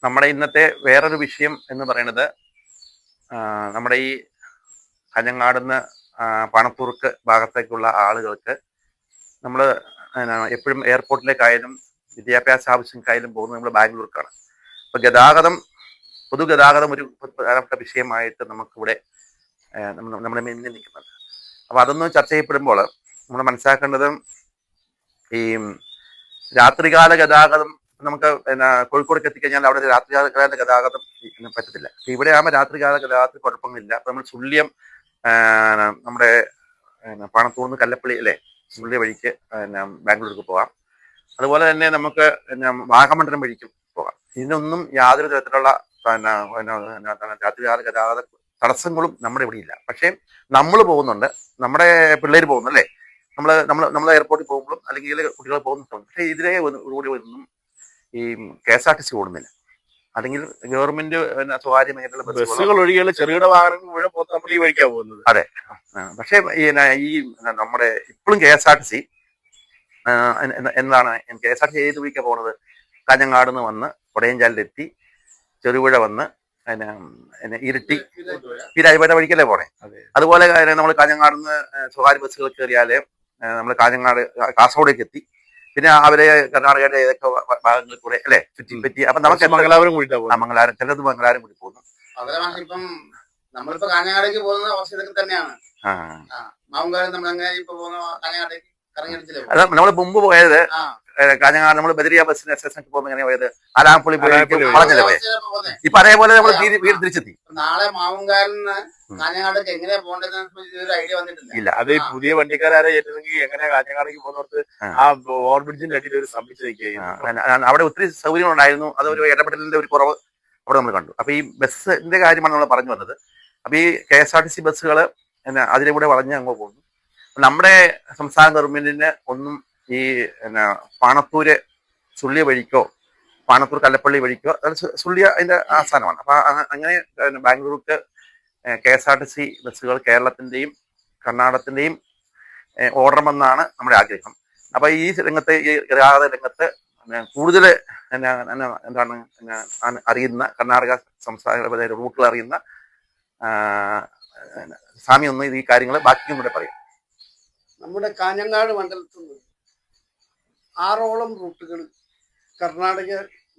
നമ്മുടെ ഇന്നത്തെ വേറൊരു വിഷയം എന്ന് പറയുന്നത് നമ്മുടെ ഈ കാഞ്ഞങ്ങാടുന്ന് പണത്തൂർക്ക് ഭാഗത്തേക്കുള്ള ആളുകൾക്ക് നമ്മൾ എപ്പോഴും എയർപോർട്ടിലേക്കായാലും വിദ്യാഭ്യാസ ആവശ്യങ്ങൾക്കായാലും പോകുന്നത് നമ്മൾ ബാംഗ്ലൂർക്കാണ്. അപ്പോൾ പൊതുഗതാഗതം ഒരു പ്രധാനപ്പെട്ട വിഷയമായിട്ട് നമുക്കിവിടെ നമ്മുടെ മുന്നിൽ നിൽക്കുന്നുണ്ട്. അപ്പോൾ അതൊന്ന് ചർച്ച ചെയ്യപ്പെടുമ്പോൾ നമ്മൾ മനസ്സിലാക്കേണ്ടത് ഈ രാത്രികാല ഗതാഗതം നമുക്ക് കോഴിക്കോടേക്ക് എത്തിക്കഴിഞ്ഞാൽ അവിടെ രാത്രികാല ഗതാഗതം പറ്റത്തില്ല. ഇവിടെ ആകുമ്പോൾ രാത്രികാല ഗതാഗതത്തിൽ കുഴപ്പങ്ങളില്ല. അപ്പൊ നമ്മൾ സുള്ളിയം നമ്മുടെ പണത്തൂർന്ന് കല്ലപ്പള്ളി അല്ലേ, സുള്ളിയ വഴിക്ക് ബാംഗ്ലൂർക്ക് പോകാം. അതുപോലെ തന്നെ നമുക്ക് വാഗമണ്ഡലം വഴിക്കും പോകാം. ഇതിനൊന്നും യാതൊരു തരത്തിലുള്ള രാത്രികാല ഗതാഗത തടസ്സങ്ങളും നമ്മുടെ ഇവിടെ ഇല്ല. പക്ഷേ നമ്മൾ പോകുന്നുണ്ട്, നമ്മുടെ പിള്ളേർ പോകുന്നു അല്ലേ, നമ്മൾ എയർപോർട്ടിൽ പോകുമ്പോഴും അല്ലെങ്കിൽ കുട്ടികൾ പോകുന്നുണ്ട്. പക്ഷേ ഇതിലെ കൂടി ഒന്നും ഈ KSRTC ഓടുന്നില്ല. അല്ലെങ്കിൽ ഗവൺമെന്റ് സ്വകാര്യ മേഖല ബസ്സുകൾ ഒഴികെ ചെറുകിട വാഹനങ്ങൾ മുഴുവൻ നമ്മൾ ഈ വഴിക്കാണ് പോകുന്നത്. അതെ. പക്ഷേ ഈ നമ്മുടെ ഇപ്പോഴും KSRTC എന്താണ് KSRTC ഏത് വഴിക്കാണ് പോകുന്നത്? കാഞ്ഞങ്ങാട് നിന്ന് വന്ന് കൊടയഞ്ചാലിലെത്തി ചെറുപുഴ വന്ന് ഇരിട്ടി രാജപേട്ട വഴിക്കല്ലേ പോണേ. അതുപോലെ നമ്മൾ കാഞ്ഞങ്ങാട് നിന്ന് സ്വകാര്യ ബസ്സുകൾ കയറിയാല് നമ്മൾ കാസർഗോഡേക്ക് എത്തി. പിന്നെ അവരെ കർണാടകയുടെ ഏതൊക്കെ ഭാഗങ്ങളിൽ കൂടെ അല്ലെ ചുറ്റിപ്പറ്റി. അപ്പൊ നമുക്ക് മംഗലാപുരം ചിലത് മംഗലാപുരം കൂടി പോകുന്നു. ഇപ്പം നമ്മളിപ്പോ കാഞ്ഞങ്ങാടേക്ക് പോകുന്ന അവസ്ഥ ഇതൊക്കെ തന്നെയാണ്. മാവുങ്കാലം നമ്മൾ അങ്ങനെ ഇപ്പൊ പോകുന്ന കാഞ്ഞങ്ങാടേക്ക് അത് നമ്മൾ മുമ്പ് പോയത് കാഞ്ഞങ്ങാട് നമ്മൾ ബദരിയ ബസ്സിന് SS പോകുമ്പോൾ എങ്ങനെ പോയത്? ആലാപ്പുള്ളി പോയി വളഞ്ഞല്ലേ പോയത്. ഇപ്പൊ അതേപോലെ നമ്മൾ വീട് തിരിച്ചെത്തി. നാളെ മാവുങ്കാലിന് കാഞ്ഞങ്ങാടേക്ക് എങ്ങനെയാ പോകേണ്ടതെന്ന് ഒരു ഐഡിയ വന്നിട്ടില്ല. ഇല്ല, അത് പുതിയ വണ്ടിക്കാരെ ഏറ്റെങ്കിൽ എങ്ങനെയാ കാഞ്ഞങ്ങാടേക്ക് പോകുന്നവർക്ക് ആ ഓവർബ്രിഡ്ജിന്റെ അടിയിൽ ഒരു സംഭിച്ച് നിൽക്കുകയും അവിടെ ഒത്തിരി സൗകര്യങ്ങളുണ്ടായിരുന്നു. അതൊരു ഇടപെടലിന്റെ ഒരു കുറവ് അവിടെ നമ്മൾ കണ്ടു. അപ്പൊ ഈ ബസ്സിന്റെ കാര്യമാണ് നമ്മൾ പറഞ്ഞു വന്നത്. അപ്പൊ ഈ KSRTC ബസ്സുകൾ അതിലൂടെ വളഞ്ഞ് അങ്ങ് പോകുന്നു. നമ്മുടെ സംസ്ഥാന ഗവൺമെന്റിന് ഒന്നും ഈ പാണത്തൂര് സുള്ളിയ വഴിക്കോ പാണത്തൂർ കല്ലപ്പള്ളി വഴിക്കോ സുള്ളിയ അതിന്റെ ആസ്ഥാനമാണ്. അപ്പൊ അങ്ങനെ ബാംഗ്ലൂർക്ക് KSRTC ബസ്സുകൾ കേരളത്തിന്റെയും കർണാടകത്തിന്റെയും ഓടണമെന്നാണ് നമ്മുടെ ആഗ്രഹം. അപ്പൊ ഈ രംഗത്ത്, ഈ ഗതാഗത രംഗത്ത് കൂടുതൽ എന്താണ് അറിയുന്ന കർണാടക സംസ്ഥാന റൂട്ടുകൾ അറിയുന്ന സ്വാമി ഒന്ന് ഈ കാര്യങ്ങൾ ബാക്കിയും കൂടെ പറയും. നമ്മുടെ കാഞ്ഞങ്ങാട് മണ്ഡലത്തിൽ നിന്ന് 6ഓളം റൂട്ടുകൾ കർണാടക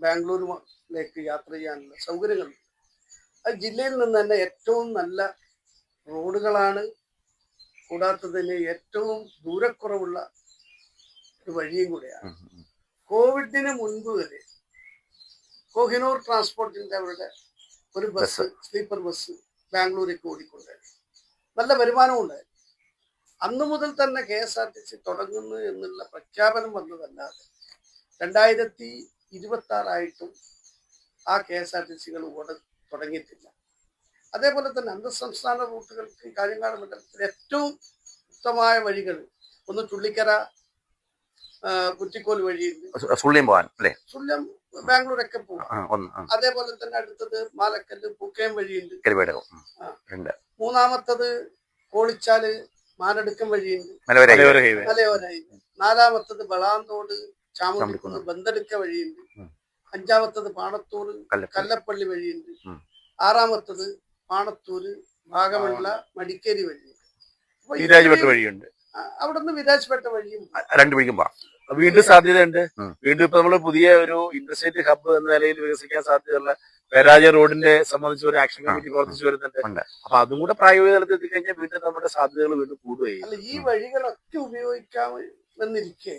ബാംഗ്ലൂരിലേക്ക് യാത്ര ചെയ്യാനുള്ള സൗകര്യങ്ങളുണ്ട്. അത് ജില്ലയിൽ നിന്ന് തന്നെ ഏറ്റവും നല്ല റോഡുകളാണ്. കൂടാത്തതിന് ഏറ്റവും ദൂരക്കുറവുള്ള ഒരു വഴിയും കൂടെയാണ്. കോവിഡിന് മുൻപ് വരെ കോഹിനൂർ ട്രാൻസ്പോർട്ടിന്റെ അവരുടെ ഒരു ബസ്, സ്ലീപ്പർ ബസ് ബാംഗ്ലൂരേക്ക് ഓടിക്കൊണ്ടായിരുന്നു. നല്ല വരുമാനവും ഉണ്ടായിരുന്നു. അന്നു മുതൽ തന്നെ KSRTC തുടങ്ങുന്നു എന്നുള്ള പ്രഖ്യാപനം വന്നതല്ലാതെ 2026 ആ KSRTCകൾ തുടങ്ങിയിട്ടില്ല. അതേപോലെ തന്നെ അന്തർസംസ്ഥാന റൂട്ടുകൾക്ക് കാഞ്ഞങ്ങാട് മണ്ഡലത്തിൽ ഏറ്റവും ഉത്തമമായ വഴികൾ ഒന്ന് ചുള്ളിക്കര കുറ്റിക്കോൽ വഴിയുണ്ട്. സുള്ളിയം പോകാൻ അല്ലേ, സുള്ളിയം ബാംഗ്ലൂരൊക്കെ പോകും. അതേപോലെ തന്നെ അടുത്തത് മാലക്കല്ല് പൂക്കയം വഴിയുണ്ട്. മൂന്നാമത്തത് കോളിച്ചാല് മാനടുക്കം വഴിയുണ്ട്, മലയോര. നാലാമത്തത് ബളാന്തോട് ചാമുണ്ടിക്കുന്ന് ബന്തെടുക്ക വഴിയുണ്ട്. അഞ്ചാമത്തത് പാണത്തൂർ കല്ലപ്പള്ളി വഴിയുണ്ട്. ആറാമത്തത് പാണത്തൂര് വാഗമണ്ഡല മടിക്കേരി വഴിയുണ്ട്. അവിടുന്ന് വിരാജ്പേട്ട വഴിയും 2 വഴിക്കും പോകാം. വീണ്ടും സാധ്യതയുണ്ട്. വീണ്ടും ഇപ്പൊ നമ്മള് പുതിയ ഒരു ഇന്റർസ്റ്റേറ്റ് ഹബ്ബ് എന്ന നിലയിൽ വികസിക്കാൻ സാധ്യതയുള്ള വേരാജ റോഡിന്റെ സംബന്ധിച്ച് ഒരു ആക്ഷൻ കമ്മിറ്റി പ്രവർത്തിച്ചു വരുന്നുണ്ട്. അപ്പൊ അതും കൂടെ പ്രായോഗിക തലത്തിൽ എത്തിക്കഴിഞ്ഞാൽ വീണ്ടും നമ്മുടെ സാധ്യതകൾ വീണ്ടും കൂടുകയും. ഈ വഴികളൊക്കെ ഉപയോഗിക്കാമെന്നിരിക്കെ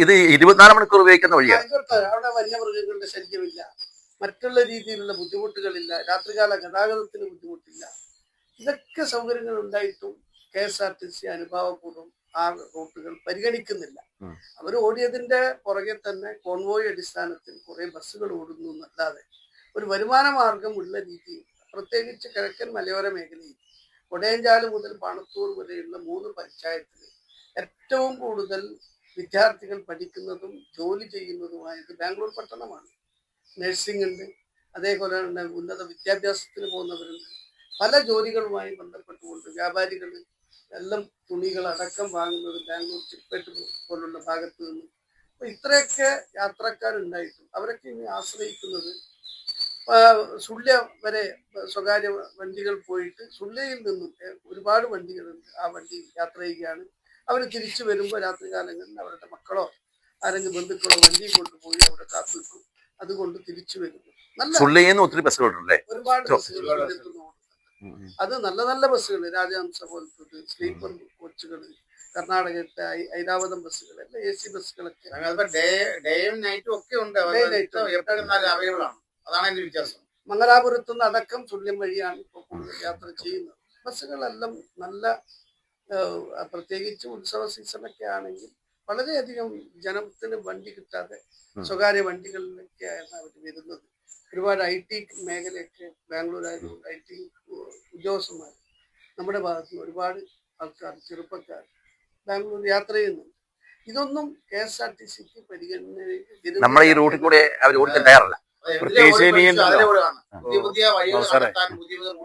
ഇത് 24 മണിക്കൂർ ഉപയോഗിക്കുന്ന വഴിയാണ്. അവിടെ വന്യമൃഗങ്ങളുടെ ശല്യമില്ല, മറ്റുള്ള രീതിയിലുള്ള ബുദ്ധിമുട്ടുകളില്ല, രാത്രികാല ഗതാഗതത്തിന് ബുദ്ധിമുട്ടില്ല. ഇതൊക്കെ സൗകര്യങ്ങൾ ഉണ്ടായിട്ടും KSRTC അനുഭാവപൂർവ്വം ആ റൂട്ടുകൾ പരിഗണിക്കുന്നില്ല. അവർ ഓടിയതിന്റെ പുറകെ തന്നെ കോൺവോയ് അടിസ്ഥാനത്തിൽ കുറെ ബസ്സുകൾ ഓടുന്നു എന്നല്ലാതെ ഒരു വരുമാന മാർഗം ഉള്ള രീതിയിൽ, പ്രത്യേകിച്ച് കിഴക്കൻ മലയോര മേഖലയിൽ കൊടയഞ്ചാല് മുതൽ പാണത്തൂർ വരെയുള്ള 3 പഞ്ചായത്തിൽ ഏറ്റവും കൂടുതൽ വിദ്യാർത്ഥികൾ പഠിക്കുന്നതും ജോലി ചെയ്യുന്നതുമായത് ബാംഗ്ലൂർ പട്ടണമാണ്. നഴ്സിംഗ് ഉണ്ട്, അതേപോലെ തന്നെ ഉന്നത വിദ്യാഭ്യാസത്തിന് പോകുന്നവരുണ്ട്. പല ജോലികളുമായി ബന്ധപ്പെട്ടുകൊണ്ട് വ്യാപാരികൾ എല്ലാം തുണികൾ അടക്കം വാങ്ങുന്നത് ബാംഗ്ലൂർ ചിപ്പേട്ട് പോലുള്ള ഭാഗത്ത് നിന്ന്. അപ്പൊ ഇത്രയൊക്കെ യാത്രക്കാരുണ്ടായിട്ടും അവരൊക്കെ ഇനി ആശ്രയിക്കുന്നത് സുള്യ വരെ സ്വകാര്യ വണ്ടികൾ പോയിട്ട് സുള്യയിൽ നിന്നും ഒരുപാട് വണ്ടികളുണ്ട്. ആ വണ്ടി യാത്ര ചെയ്യുകയാണ്. അവർ തിരിച്ചു വരുമ്പോൾ രാത്രികാലങ്ങളിൽ അവരുടെ മക്കളോ ആരെങ്കിലും ബന്ധുക്കളോ വണ്ടി കൊണ്ടുപോയി അവിടെ കാത്തു നിൽക്കും. അതുകൊണ്ട് തിരിച്ചു വരുന്നു. നല്ല ഒത്തിരി ബസ്സുകളുണ്ടല്ലേ? ഒരുപാട് ബസ്സുകൾ അത് നല്ല നല്ല ബസ്സുകൾ, രാജഹംസ പോലത്തത്, സ്ലീപ്പർ കോച്ചുകൾ, കർണാടകത്തെ ഐരാവതം ബസ്സുകൾ, എല്ലാം AC ബസ്സുകളൊക്കെ ഡേയും നൈറ്റും ഒക്കെ ഉണ്ട്. അവൈലബിൾ ആണ്. അതാണ് എന്റെ വ്യത്യാസം. മംഗലാപുരത്തു നിന്ന് അടക്കം സുള്യം വഴിയാണ് ഇപ്പോൾ കൂടുതൽ യാത്ര ചെയ്യുന്നത്. ബസ്സുകളെല്ലാം നല്ല, പ്രത്യേകിച്ച് ഉത്സവ സീസണൊക്കെ ആണെങ്കിൽ വളരെയധികം ജനത്തിന് വണ്ടി കിട്ടാതെ സ്വകാര്യ വണ്ടികളിലൊക്കെയാണ് അവർ വരുന്നത്. ഒരുപാട് IT മേഖലയൊക്കെ ബാംഗ്ലൂർ ആയതുകൊണ്ട് IT ഉദ്യോഗസ്ഥന്മാർ നമ്മുടെ ഭാഗത്ത് നിന്ന് ഒരുപാട് ആൾക്കാർ, ചെറുപ്പക്കാർ ബാംഗ്ലൂർ യാത്ര ചെയ്യുന്നുണ്ട്. ഇതൊന്നും KSRTCക്ക് പരിഗണന നമ്മളെ ഈ റൂട്ടിൽ കൂടെ അവർ ഓടിക്കാൻ തയ്യാറല്ല. പ്രത്യേകിച്ച്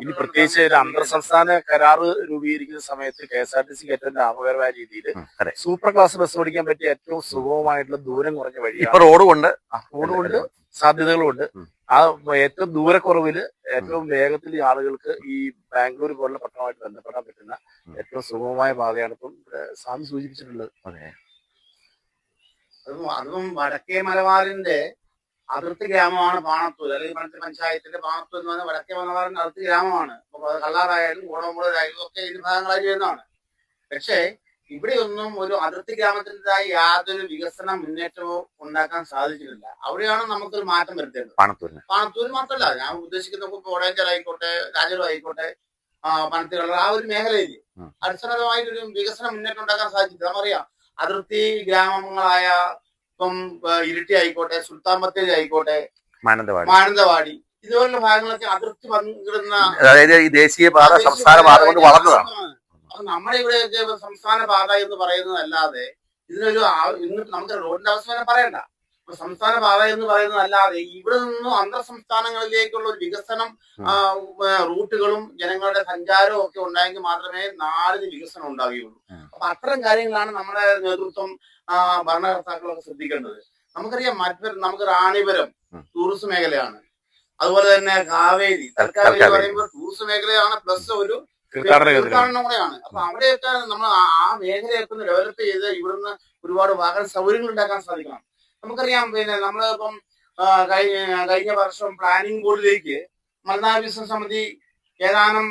ഇനി പ്രത്യേകിച്ച് ഒരു അന്തർ സംസ്ഥാന കരാറ് രൂപീകരിക്കുന്ന സമയത്ത് KSRTC ഏറ്റവും ലാഭകരമായ രീതിയിൽ സൂപ്പർ ക്ലാസ് ബസ് ഓടിക്കാൻ പറ്റിയ ഏറ്റവും സുഗമമായിട്ടുള്ള ദൂരം കുറഞ്ഞ വഴിയാണ്. ഇപ്പൊ റോഡുകൊണ്ട് സാധ്യതകളുമുണ്ട്. ആ ഏറ്റവും ദൂരക്കുറവില് ഏറ്റവും വേഗത്തിൽ ആളുകൾക്ക് ഈ ബാംഗ്ലൂർ പോലുള്ള പട്ടണമായിട്ട് ബന്ധപ്പെടാൻ പറ്റുന്ന ഏറ്റവും സുഗമമായ പാതയാണ് ഇപ്പം സ്വാമി സൂചിപ്പിച്ചിട്ടുള്ളത്. അതും വടക്കേ മലബാറിന്റെ അതിർത്തി ഗ്രാമമാണ് പാണത്തൂർ, അല്ലെങ്കിൽ പഞ്ചായത്തിന്റെ പാണത്തൂർ എന്ന് പറഞ്ഞാൽ വടക്കേ മലബാറിന്റെ അതിർത്തി ഗ്രാമമാണ്. അപ്പൊ കള്ളാറായാലും കോടമ്പുഴായാലും ഒക്കെ ഇതിന് ഭാഗങ്ങളായി വരുന്നതാണ്. പക്ഷേ ഇവിടെയൊന്നും ഒരു അതിർത്തി ഗ്രാമത്തിൻ്റെതായ യാതൊരു വികസന മുന്നേറ്റമോ ഉണ്ടാക്കാൻ സാധിച്ചിട്ടില്ല. അവിടെയാണ് നമുക്കൊരു മാറ്റം വരുത്തേണ്ടത്. പാണത്തൂർ മാത്രമല്ല, ഞാൻ ഉദ്ദേശിക്കുന്ന കോടയഞ്ചലായിക്കോട്ടെ, രാജൂർ ആയിക്കോട്ടെ, പണത്തിലുള്ള ആ ഒരു മേഖലയിൽ അടിസ്ഥാനപരമായിട്ടൊരു വികസന മുന്നേറ്റം ഉണ്ടാക്കാൻ സാധിച്ചിട്ടില്ല. നമുക്കറിയാം അതിർത്തി ഗ്രാമങ്ങളായ ഇപ്പം ഇരിട്ടി ആയിക്കോട്ടെ, സുൽത്താൻ ബത്തേരി ആയിക്കോട്ടെ, മാനന്തവാടി ഇതുപോലുള്ള ഭാഗങ്ങളൊക്കെ അതിർത്തി പങ്കിടുന്ന, അതായത് ഈ ദേശീയപാത സംസ്ഥാന പാത കൊണ്ട് വളർന്നതാണ്. അപ്പൊ നമ്മുടെ ഇവിടെയൊക്കെ സംസ്ഥാന പാത എന്ന് പറയുന്നതല്ലാതെ ഇതിനൊരു ഇന്ന് നമുക്ക് റോഡിന്റെ അവസ്ഥ വരെ പറയണ്ട. സംസ്ഥാന പാത എന്ന് പറയുന്നതല്ലാതെ ഇവിടെ നിന്നും അന്തർ സംസ്ഥാനങ്ങളിലേക്കുള്ള ഒരു വികസനം, റൂട്ടുകളും ജനങ്ങളുടെ സഞ്ചാരവും ഒക്കെ ഉണ്ടായെങ്കിൽ മാത്രമേ നാടിന് വികസനം ഉണ്ടാവുകയുള്ളൂ. അപ്പൊ അത്തരം കാര്യങ്ങളാണ് നമ്മുടെ നേതൃത്വം, ഭരണകർത്താക്കളൊക്കെ ശ്രദ്ധിക്കേണ്ടത്. നമുക്കറിയാം നമുക്ക് റാണിപുരം ടൂറിസ്റ്റ് മേഖലയാണ്, അതുപോലെ തന്നെ കാവേരി തൽക്കാവേരി പറയുമ്പോൾ ടൂറിസ്റ്റ് മേഖലയാണ്, പ്ലസ് ഒരു തീർത്ഥാടനം കൂടെയാണ്. അപ്പൊ അവിടെയൊക്കെ നമ്മൾ ആ മേഖലയൊക്കെ ഒന്ന് ഡെവലപ്പ് ചെയ്ത് ഇവിടുന്ന് ഒരുപാട് വാഹന സൗകര്യങ്ങൾ ഉണ്ടാക്കാൻ സാധിക്കണം. നമുക്കറിയാം, പിന്നെ നമ്മളിപ്പം കഴിഞ്ഞ വർഷം പ്ലാനിംഗ് ബോർഡിലേക്ക് മലനാട് വികസന സമിതി ഏതാനും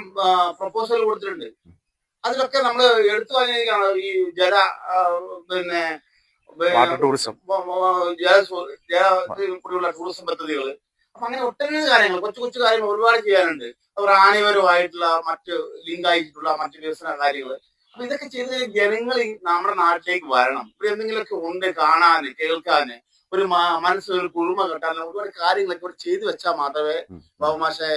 പ്രപ്പോസൽ കൊടുത്തിട്ടുണ്ട്. അതിലൊക്കെ നമ്മൾ എടുത്തു പറഞ്ഞിരിക്കുകയാണ് ഈ പിന്നെ കൂടിയുള്ള ടൂറിസം പദ്ധതികൾ. അപ്പൊ അങ്ങനെ ഒട്ടനവധി കാര്യങ്ങൾ, കൊച്ചു കൊച്ചു കാര്യങ്ങൾ ഒരുപാട് ചെയ്യാനുണ്ട്. റാണിപരമായിട്ടുള്ള മറ്റ് ലിങ്ക് ആയിട്ടുള്ള മറ്റു വികസന കാര്യങ്ങൾ. അപ്പൊ ഇതൊക്കെ ചെയ്ത് ജനങ്ങൾ നമ്മുടെ നാട്ടിലേക്ക് വരണം. ഇവിടെ എന്തെങ്കിലുമൊക്കെ ഉണ്ട് കാണാന്, കേൾക്കാന്, ഒരു മനസ്സിലൊരു കുളിർമ കെട്ടാൻ ഒരുപാട് കാര്യങ്ങളൊക്കെ ഇവിടെ ചെയ്തു വെച്ചാൽ മാത്രമേ ബാബുമാഷെ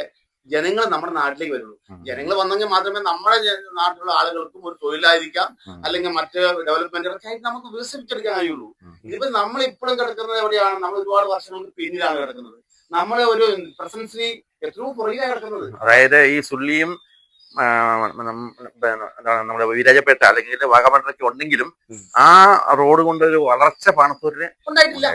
ജനങ്ങൾ നമ്മുടെ നാട്ടിലേക്ക് വരുള്ളൂ. ജനങ്ങൾ വന്നെങ്കിൽ മാത്രമേ നമ്മുടെ നാട്ടിലുള്ള ആളുകൾക്കും ഒരു തൊഴിലായിരിക്കാം, അല്ലെങ്കിൽ മറ്റ് ഡെവലപ്മെന്റുകളൊക്കെ ആയിട്ട് നമുക്ക് വികസിപ്പിച്ചെടുക്കാൻ കഴിയുള്ളൂ. ഇതിപ്പോ നമ്മൾ ഇപ്പോഴും കിടക്കുന്നത് എവിടെയാണ്? നമ്മൾ ഒരുപാട് വർഷങ്ങൾക്ക് പിന്നിലാണ് കിടക്കുന്നത്. നമ്മളെ ഒരു പ്രസൻസി എത്രയോ പുറകിലാണ് കിടക്കുന്നത്. അതായത് ഈ സുള്ളിയും നമ്മുടെ വീരാജപേട്ട അല്ലെങ്കിൽ വാഗമണ്ണൊക്കെ ഉണ്ടെങ്കിലും ആ റോഡ് കൊണ്ടൊരു വളർച്ച പാണത്തൂരിന് ഉണ്ടായിട്ടില്ല.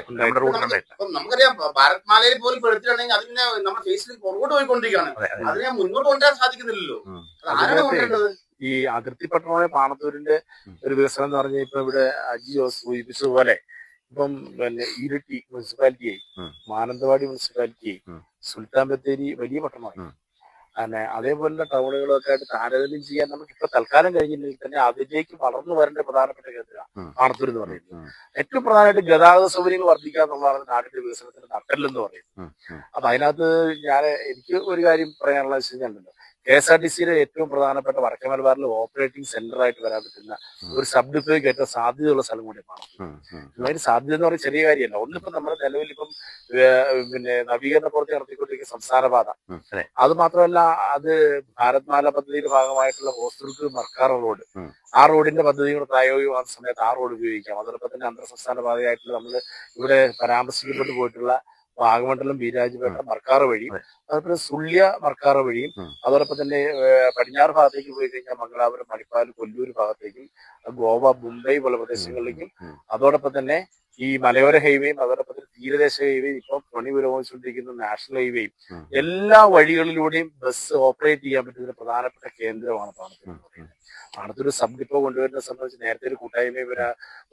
നമുക്കറിയാം, ഭാരത് മാലയിൽ പോലും പെടുത്തിട്ടുണ്ടെങ്കിൽ അതിനെ നമ്മുടെ ഫേസിൽ പുറകോട്ട് പോയിക്കൊണ്ടിരിക്കുകയാണ്. അതിനെ മുന്നോട്ട് കൊണ്ടുവരാൻ സാധിക്കുന്നില്ലല്ലോ. ആരാണ് കൊണ്ടുവരേണ്ടത്? ഈ അതിർത്തി പട്ടണമായ പാണത്തൂരിന്റെ ഒരു വികസനം എന്ന് പറഞ്ഞാൽ ഇപ്പൊ ഇവിടെ അജി ജോസ് സൂചിപ്പിച്ചതുപോലെ ഇപ്പം പിന്നെ ഇരിട്ടി മുനിസിപ്പാലിറ്റിയായി, മാനന്തവാടി മുനിസിപ്പാലിറ്റിയായി, സുൽത്താൻ ബത്തേരി വലിയ പട്ടണമായി. അതേപോലുള്ള ടൗണുകളൊക്കെ ആയിട്ട് താരതമ്യം ചെയ്യാൻ നമുക്ക് ഇപ്പൊ തൽക്കാലം കഴിഞ്ഞില്ലെങ്കിൽ തന്നെ അതിലേക്ക് വളർന്നു വരേണ്ട പ്രധാനപ്പെട്ട കേന്ദ്രമാണ് പാണത്തൂർ എന്ന് പറയുന്നത്. ഏറ്റവും പ്രധാനമായിട്ട് ഗതാഗത സൗകര്യങ്ങൾ വർദ്ധിക്കുക എന്നുള്ളതാണ് നാടിന്റെ വികസനത്തിന് നട്ടെല്ലെന്ന് പറയുന്നത്. അപ്പൊ അതിനകത്ത് എനിക്ക് ഒരു കാര്യം പറയാനുള്ള വെച്ച് കഴിഞ്ഞാൽ KSRTCയുടെ ഏറ്റവും പ്രധാനപ്പെട്ട വടക്കേ മലബാറിലെ ഓപ്പറേറ്റിംഗ് സെന്റർ ആയിട്ട് വരാൻ പറ്റുന്ന ഒരു സബ് ഡിപ്പോയ്ക്ക് ഏറ്റവും സാധ്യതയുള്ള സ്ഥലം കൂടിയാണ്. അതിന് സാധ്യത എന്ന് പറയുന്ന ചെറിയ കാര്യമല്ല. ഒന്നിപ്പം നമ്മുടെ നിലവിൽ ഇപ്പം പിന്നെ നവീകരണ പ്രവൃത്തി നടത്തിക്കൊണ്ടിരിക്കുന്ന സംസ്ഥാന പാത, അത് മാത്രമല്ല അത് ഭാരത് മാല പദ്ധതിയുടെ ഭാഗമായിട്ടുള്ള ഹോസ്ദുർഗ് മർക്കാർ റോഡ്, ആ റോഡിന്റെ പദ്ധതികൾ പ്രായോഗികമാകുന്ന സമയത്ത് ആ റോഡ് ഉപയോഗിക്കാം. അതോടൊപ്പം തന്നെ അന്തർ സംസ്ഥാന പാതയായിട്ടുള്ള നമ്മൾ ഇവിടെ പരാമർശിക്കപ്പെട്ടു പോയിട്ടുള്ള വാഗമണ്ഡലം, ബീരാജ്പേട്ട, മർക്കാറ് വഴിയും അതുപോലെ സുള്യ മർക്കാറ് വഴിയും അതോടൊപ്പം തന്നെ പടിഞ്ഞാറ് ഭാഗത്തേക്ക് പോയി കഴിഞ്ഞാൽ മംഗലാപുരം, മണിപ്പാൽ, കൊല്ലൂർ ഭാഗത്തേക്കും, ഗോവ, മുംബൈ പോലുള്ള പ്രദേശങ്ങളിലേക്കും, അതോടൊപ്പം തന്നെ ഈ മലയോര ഹൈവേയും അതോടൊപ്പം തന്നെ തീരദേശ ഹൈവേയും ഇപ്പം പണി പുരോഗമിച്ചുകൊണ്ടിരിക്കുന്ന നാഷണൽ ഹൈവേയും എല്ലാ വഴികളിലൂടെയും ബസ് ഓപ്പറേറ്റ് ചെയ്യാൻ പറ്റുന്ന പ്രധാനപ്പെട്ട കേന്ദ്രമാണ് പാണത്തൂർ എന്ന് പറയുന്നത്. പാണത്തൂർ സബ് ഡിപ്പോ കൊണ്ടുവരുന്നത് സംബന്ധിച്ച് നേരത്തെ ഒരു കൂട്ടായ്മയും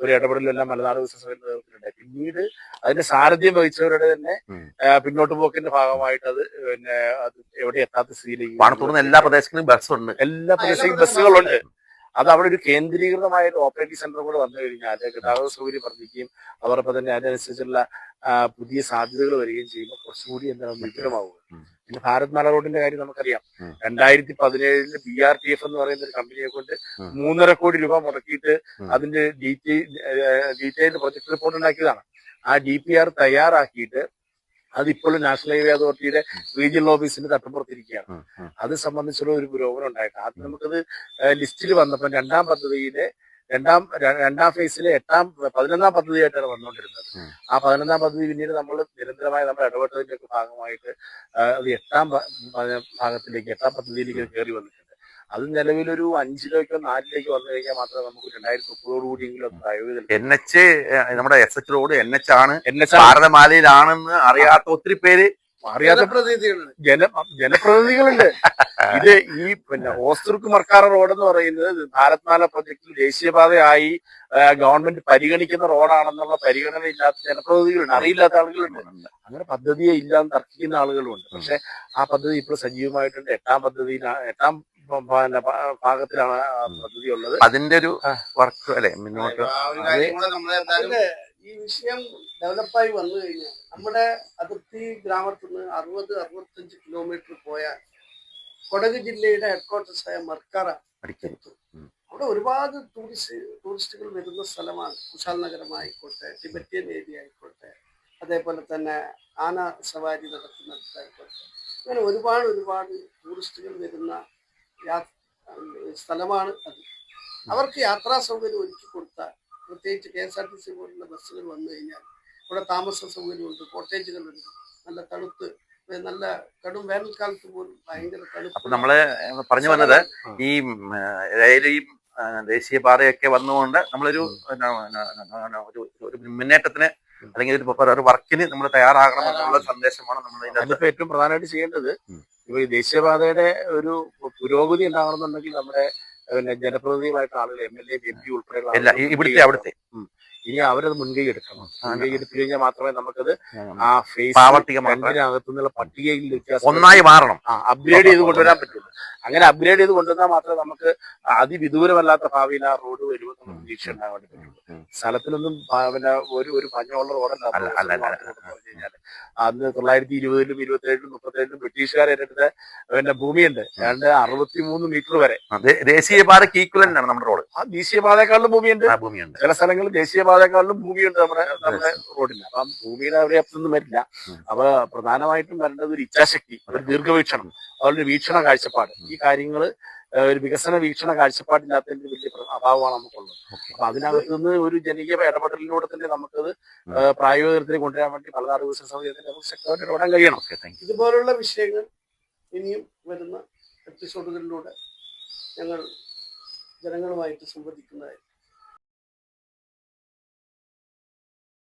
ഒരു ഇടപെടലെല്ലാം മലനാട് വികസന സഭയുടെ നേതൃത്വത്തിലുണ്ടായി. പിന്നീട് അതിന്റെ സാരഥ്യം വഹിച്ചവരുടെ തന്നെ പിന്നോട്ട് പോക്കിന്റെ ഭാഗമായിട്ട് അത് അത് എവിടെ എത്താത്ത സ്ഥിതിയിലേക്ക് പാണത്തൂർന്ന് എല്ലാ പ്രദേശങ്ങളിലും ബസ്സുണ്ട്, എല്ലാ പ്രദേശത്തും ബസ്സുകളുണ്ട്. അത് അവിടെ ഒരു കേന്ദ്രീകൃതമായ ഒരു ഓപ്പറേറ്റിംഗ് സെന്റർ കൂടെ വന്നു കഴിഞ്ഞാൽ ഗതാഗത സൗകര്യം വർദ്ധിക്കുകയും അതോടൊപ്പം തന്നെ അതിനനുസരിച്ചുള്ള പുതിയ സാധ്യതകൾ വരികയും ചെയ്യുമ്പോൾ കുറച്ചുകൂടി എന്താണ് വിപുലമാവുക. പിന്നെ ഭാരത് മാല റോഡിന്റെ കാര്യം നമുക്കറിയാം. 2017 BRTF എന്ന് പറയുന്ന ഒരു കമ്പനിയെ കൊണ്ട് 3.5 കോടി രൂപ മുടക്കിയിട്ട് അതിന്റെ ഡീറ്റെയിൽഡ് പ്രൊജക്ട് റിപ്പോർട്ട് ഉണ്ടാക്കിയതാണ്. ആ DPR തയ്യാറാക്കിയിട്ട് അതിപ്പോഴും നാഷണൽ ഹൈവേ അതോറിറ്റിയുടെ റീജിയണൽ ഓഫീസിന്റെ തട്ടപ്പുറത്തിരിക്കുകയാണ്. അത് സംബന്ധിച്ചുള്ള ഒരു പുരോഗമനം ഉണ്ടായിട്ട് ആദ്യം നമുക്കത് ലിസ്റ്റിൽ വന്നപ്പോൾ രണ്ടാം ഫേസിലെ 11ാം പദ്ധതിയായിട്ടാണ് വന്നുകൊണ്ടിരുന്നത്. ആ 11ാം പദ്ധതി പിന്നീട് നമ്മൾ നിരന്തരമായി നമ്മൾ ഇടപെട്ടതിന്റെ ഒക്കെ ഭാഗമായിട്ട് അത് 8ാം പദ്ധതിയിലേക്ക് കയറി വന്നിട്ടുണ്ട്. അത് നിലവിലൊരു 5-ലേക്കോ 4-ലേക്കോ വന്നു കഴിഞ്ഞാൽ മാത്രമേ നമുക്ക് 2030 കൂടിയെങ്കിലും പ്രായോഗിക NH നമ്മുടെ SH റോഡ് NH ആണ്, ഭാരതമാലയിലാണെന്ന് അറിയാത്ത ഒത്തിരി പേര് അറിയാത്ത ജനപ്രതിനിധികളുണ്ട്. ഇത് ഈ ഓസ്തുർക്ക് മർക്കാറ റോഡ് എന്ന് പറയുന്നത് ഭാരത് മാല പ്രൊജക്ടിൽ ദേശീയപാതയായി ഗവൺമെന്റ് പരിഗണിക്കുന്ന റോഡാണെന്നുള്ള പരിഗണന ഇല്ലാത്ത ജനപ്രതിനിധികളുണ്ട്, അറിയില്ലാത്ത ആളുകളുണ്ട്. അങ്ങനെ പദ്ധതിയെ ഇല്ലാന്ന് തർക്കിക്കുന്ന ആളുകളുണ്ട്. പക്ഷെ ആ പദ്ധതി ഇപ്പോൾ സജീവമായിട്ടുണ്ട്. 8ാം ഭാഗത്തിലാണ് പദ്ധതി ഉള്ളത്. അതിന്റെ ഒരു വർക്ക് അല്ലെ മുന്നോട്ട് ഈ വിഷയം ഡെവലപ്പായി വന്നു കഴിഞ്ഞാൽ നമ്മുടെ അതിർത്തി ഗ്രാമത്തിൽ നിന്ന് 60-65 കിലോമീറ്റർ പോയാൽ കൊടക് ജില്ലയുടെ ഹെഡ്ക്വാർട്ടേഴ്സായ മർക്കാറ എത്തും. അവിടെ ഒരുപാട് ടൂറിസ്റ്റുകൾ വരുന്ന സ്ഥലമാണ്. കുശാൽ നഗരമായിക്കോട്ടെ, ടിബറ്റിയൻ ഏരിയ ആയിക്കോട്ടെ, അതേപോലെ തന്നെ ആന സവാരി നടത്തുന്നിടത്തായിക്കോട്ടെ, അങ്ങനെ ഒരുപാട് ടൂറിസ്റ്റുകൾ വരുന്ന സ്ഥലമാണ് അത്. അവർക്ക് യാത്രാ സൗകര്യം ഒരുക്കി കൊടുത്താൽ, പ്രത്യേകിച്ച് KSRTC പോലുള്ള ബസ്സുകൾ വന്നു കഴിഞ്ഞാൽ ഇവിടെ താമസ സൗകര്യമുണ്ട്, കോട്ടേജുകളുണ്ട്, നല്ല തണുത്ത്, നല്ല കടും വേനൽക്കാലത്ത് പോലും ഭയങ്കര തണുപ്പ്. അപ്പൊ നമ്മള് പറഞ്ഞു വന്നത് ഈ ദേശീയപാതയൊക്കെ വന്നുകൊണ്ട് നമ്മളൊരു മുന്നേറ്റത്തിന് അല്ലെങ്കിൽ ഒരു വർക്കിന് നമ്മൾ തയ്യാറാകണം എന്നുള്ള സന്ദേശമാണ് നമ്മൾ അതിപ്പോ ഏറ്റവും പ്രധാനമായിട്ട് ചെയ്യേണ്ടത്. ഇപ്പൊ ഈ ദേശീയപാതയുടെ ഒരു പുരോഗതി ഉണ്ടാകണമെന്നുണ്ടെങ്കിൽ നമ്മുടെ ജനപ്രതിനിധികളായിട്ട് ആളുകൾ MLA MP ഉൾപ്പെടെയുള്ള ഇവിടുത്തെ അവിടുത്തെ ഇനി അവരത് മുൻകൈ എടുക്കണം. മുൻകൈ എടുത്തു കഴിഞ്ഞാൽ മാത്രമേ നമുക്കത് ആ ഫേസ് അകത്തുനിന്നുള്ള പട്ടികയിൽ വ്യത്യാസം ഒന്നായി മാറണം, അപ്ഗ്രേഡ് ചെയ്ത് കൊണ്ടുവരാൻ പറ്റുള്ളൂ. അങ്ങനെ അപ്ഗ്രേഡ് ചെയ്ത് കൊണ്ടുവന്നാൽ മാത്രമേ നമുക്ക് അതിവിദൂരമല്ലാത്ത ഭാവിയിൽ ആ റോഡ് വരുമ്പോൾ നമുക്ക് പ്രതീക്ഷ ഉണ്ടാകാൻ വേണ്ടി പറ്റുള്ളൂ. സ്ഥലത്തിനൊന്നും പിന്നെ ഒരു പഞ്ഞമുള്ള റോഡല്ല പറഞ്ഞു കഴിഞ്ഞാൽ. അന്ന് 1920-ലും 27-ലും 37-ലും ബ്രിട്ടീഷുകാർ ഏറ്റെടുത്ത പിന്നെ ഭൂമിയുണ്ട് 63 മീറ്റർ വരെ. ദേശീയപാതയ്ക്ക് ഈക്വലന്റ് ആണ് നമ്മുടെ റോഡ്. ആ ദേശീയപാതയെക്കാളിലും ഭൂമിയുണ്ട്. ചില സ്ഥലങ്ങളിൽ ദേശീയപാതയെക്കാളിലും ഭൂമിയുണ്ട് നമ്മുടെ റോഡിന്. അപ്പം ഭൂമിയുടെ പര്യാപ്തമൊന്നും വരില്ല. അപ്പൊ പ്രധാനമായിട്ടും വരേണ്ടത് ഒരു ഇച്ഛാശക്തി, ഒരു ദീർഘവീക്ഷണം, അതുപോലെ വീക്ഷണ കാഴ്ചപ്പാട്. ഈ കാര്യങ്ങള് ഒരു വികസന വീക്ഷണ കാഴ്ചപ്പാടില്ലാത്തതിന്റെ വലിയ അഭാവമാണ് നമുക്കുള്ളത്. അപ്പൊ അതിനകത്ത് നിന്ന് ഒരു ജനകീയ ഇടപെടലിലൂടെ തന്നെ നമുക്കത് പ്രായോഗികത്തിലേക്ക് കൊണ്ടുവരാൻ വേണ്ടി മലനാട് വികസന സമിതി നമുക്ക് ശക്തമായിട്ട് ഇടപെടാൻ കഴിയണം. ഇതുപോലുള്ള വിഷയങ്ങൾ ഇനിയും വരുന്ന എപ്പിസോഡുകളിലൂടെ ഞങ്ങൾ ജനങ്ങളുമായിട്ട് സംവദിക്കുന്നതായിരിക്കും.